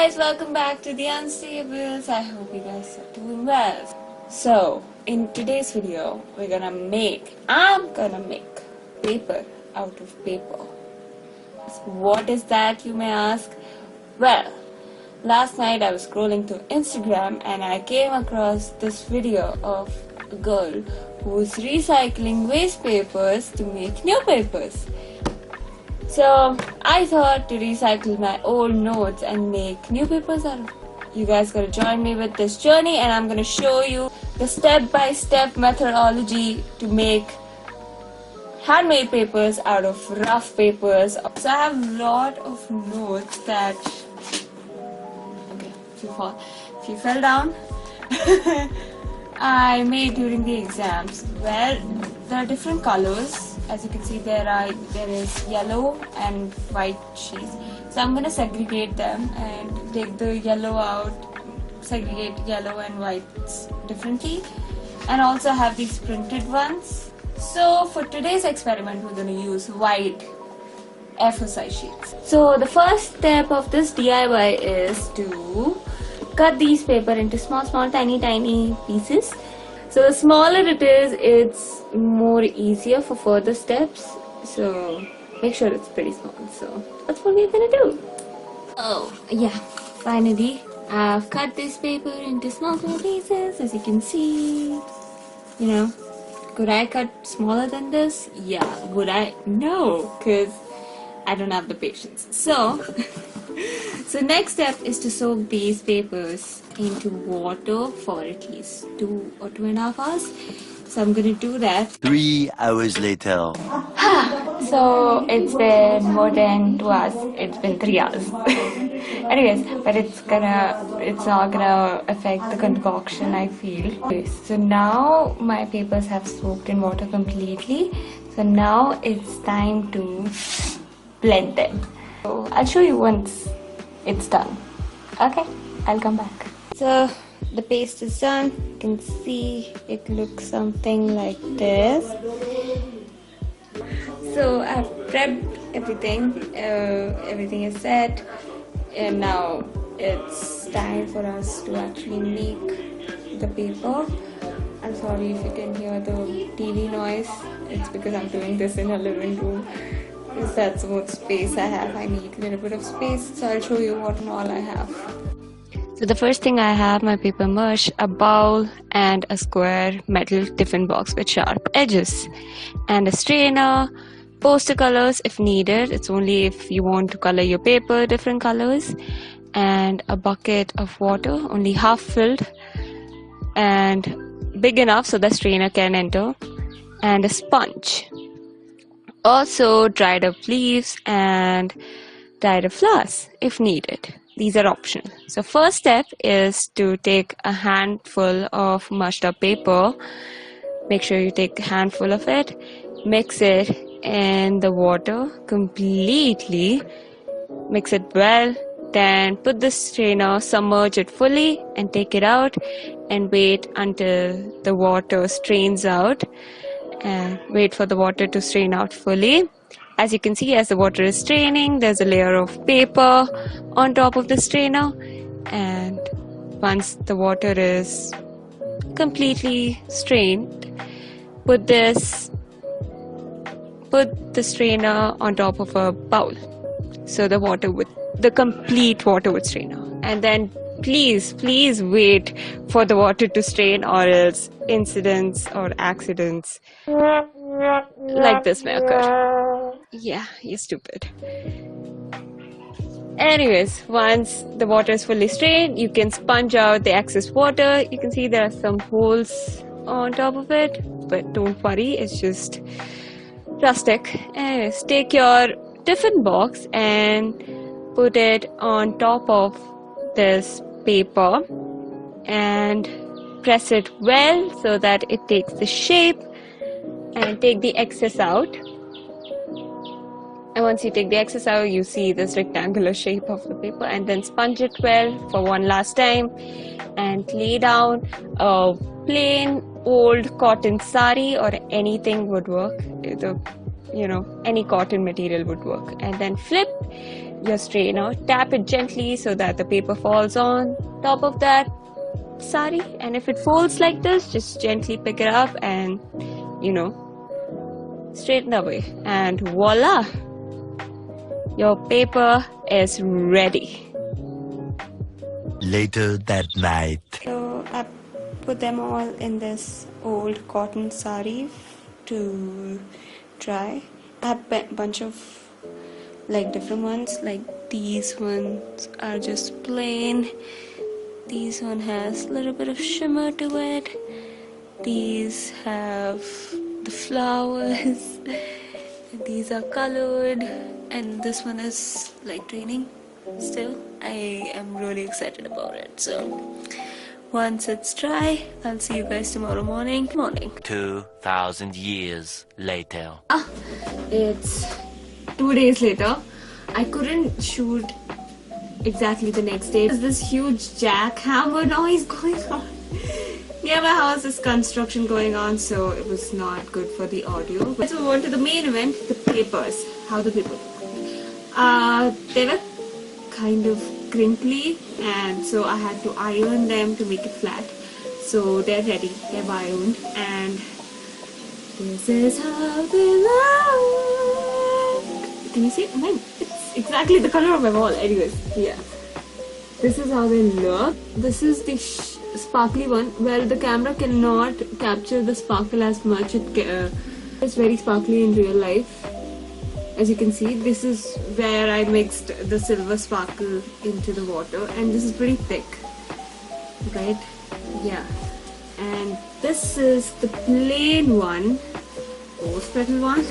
guys, welcome back to the Unstables. I hope you guys are doing well. So, in today's video, I'm gonna make paper out of paper. What is that, you may ask? Well, last night I was scrolling through Instagram and I came across this video of a girl who was recycling waste papers to make new papers. So I thought to recycle my old notes and make new papers out of it. You guys gotta join me with this journey and I'm gonna show you the step-by-step methodology to make handmade papers out of rough papers. So I have a lot of notes that, okay, if you fell down, I made during the exams. Well, there are different colors. As you can see, there is yellow and white sheets. So I'm gonna segregate them and take the yellow out, segregate yellow and whites differently, and also have these printed ones. So for today's experiment, we're gonna use white A4 size sheets. So the first step of this DIY is to cut these paper into small, tiny pieces. So the smaller it is, it's more easier for further steps. So make sure it's pretty small. So that's what we're gonna do. Oh yeah, finally I've cut this paper into small pieces. As you can see, you know, could I cut smaller than this? Yeah. Would I? No, because I don't have the patience. So next step is to soak these papers into water for at least 2 or 2.5 hours. So I'm gonna do that. 3 hours later. So it's been more than 2 hours. It's been 3 hours. Anyways, but it's not gonna affect the concoction, I feel. Okay, so now my papers have soaked in water completely. So now it's time to blend them. So I'll show you once it's done. Okay, I'll come back. So the paste is done. You can see it looks something like this. So I've prepped everything. Everything is set, and now it's time for us to actually make the paper. I'm sorry if you can hear the TV noise. It's because I'm doing this in a living room. Because that's the most space I have. I need a little bit of space, so I'll show you what and all I have. So the first thing I have, my paper mush, a bowl and a square metal tiffin box with sharp edges, and a strainer, poster colors if needed. It's only if you want to color your paper different colors, and a bucket of water, only half filled and big enough so the strainer can enter, and a sponge. Also dried up leaves and dried up flowers if needed. These are optional. So first step is to take a handful of mushed up paper. Make sure you take a handful of it. Mix it in the water completely. Mix it well. Then put the strainer, submerge it fully and take it out and wait until the water strains out. And wait for the water to strain out fully. As you can see, as the water is straining, there's a layer of paper on top of the strainer, and once the water is completely strained, put the strainer on top of a bowl, so the complete water would strain out. And then please wait for the water to strain, or else incidents or accidents like this may occur. Yeah, you're stupid. Anyways, once the water is fully strained, you can sponge out the excess water. You can see there are some holes on top of it, but don't worry, it's just rustic. Anyways, take your tiffin box and put it on top of this paper and press it well so that it takes the shape, and take the excess out. And once you take the excess out, you see this rectangular shape of the paper, and then sponge it well for one last time and lay down a plain old cotton sari or anything would work. Any cotton material would work, and then flip your strainer, tap it gently so that the paper falls on top of that sari, and if it folds like this, just gently pick it up and straighten away, and voila, your paper is ready. Later that night. So I put them all in this old cotton sari to dry. I have a bunch of different ones, like these ones are just plain, these one has a little bit of shimmer to it, these have the flowers, these are colored, and this one is like draining still. I am really excited about it. So once it's dry, I'll see you guys tomorrow morning. 2,000 years later. It's 2 days later. I couldn't shoot exactly the next day. There's this huge jackhammer noise going on. Near my house is construction going on, so it was not good for the audio. Let's move on to the main event, the papers. How the papers they were kind of crinkly, and so I had to iron them to make it flat. So they're ready, they're ironed, and this is how they look. Can you see it? Man, it's exactly the color of my wall. Anyways, yeah. This is how they look. This is the sparkly one. Well, the camera cannot capture the sparkle as much. It's very sparkly in real life. As you can see, this is where I mixed the silver sparkle into the water, and this is pretty thick, right? Yeah. And this is the plain one, rose petal one.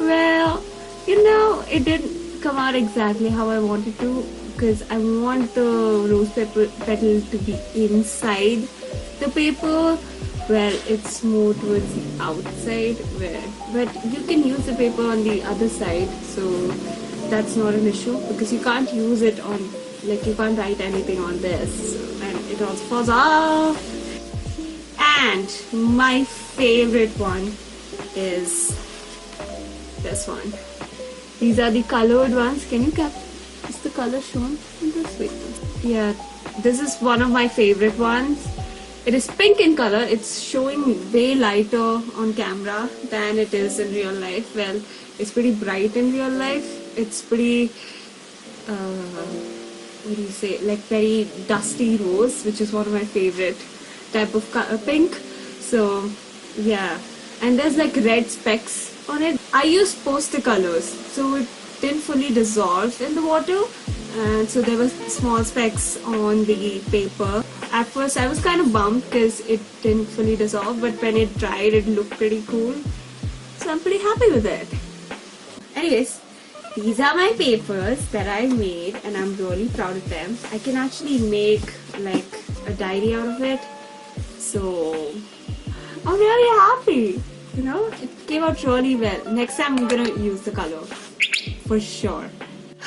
Well, it didn't come out exactly how I wanted to, because I want the rose petal to be inside the paper. Well, it's more towards the outside, but you can use the paper on the other side, so that's not an issue, because you can't use it on, you can't write anything on this, and it also falls off. And my favorite one is this one. These are the colored ones. Can you capture? Is the color shown in this way? Yeah, this is one of my favorite ones. It is pink in color. It's showing way lighter on camera than it is in real life. Well, it's pretty bright in real life. It's pretty, what do you say, like very dusty rose, which is one of my favorite type of pink. So yeah, and there's like red specks on it. I used poster colors, so it didn't fully dissolve in the water, and so there were small specks on the paper. At first I was kind of bummed because it didn't fully dissolve, but when it dried it looked pretty cool, so I'm pretty happy with it. Anyways, these are my papers that I made, and I'm really proud of them. I can actually make like a diary out of it, so I'm really happy. It came out really well. Next time I'm gonna use the color for sure.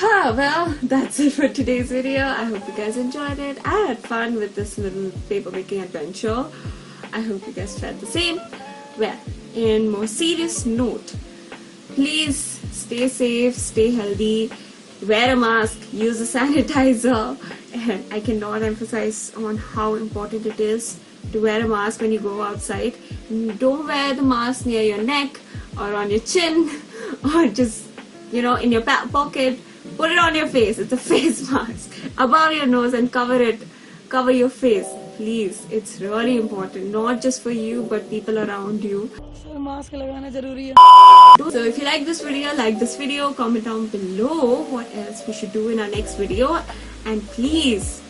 Well, that's it for today's video. I hope you guys enjoyed it. I had fun with this little paper making adventure. I hope you guys felt the same. Well, in more serious note, please stay safe, stay healthy, wear a mask, use a sanitizer, and I cannot emphasize on how important it is to wear a mask when you go outside. Don't wear the mask near your neck or on your chin or just in your pocket. Put it on your face. It's a face mask above your nose and cover your face, please. It's really important, not just for you but people around you. So if you like this video, comment down below what else we should do in our next video, and please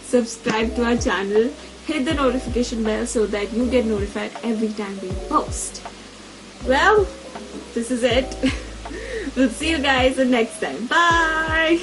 subscribe to our channel, hit the notification bell so that you get notified every time we post. Well, this is it. We'll see you guys the next time. Bye!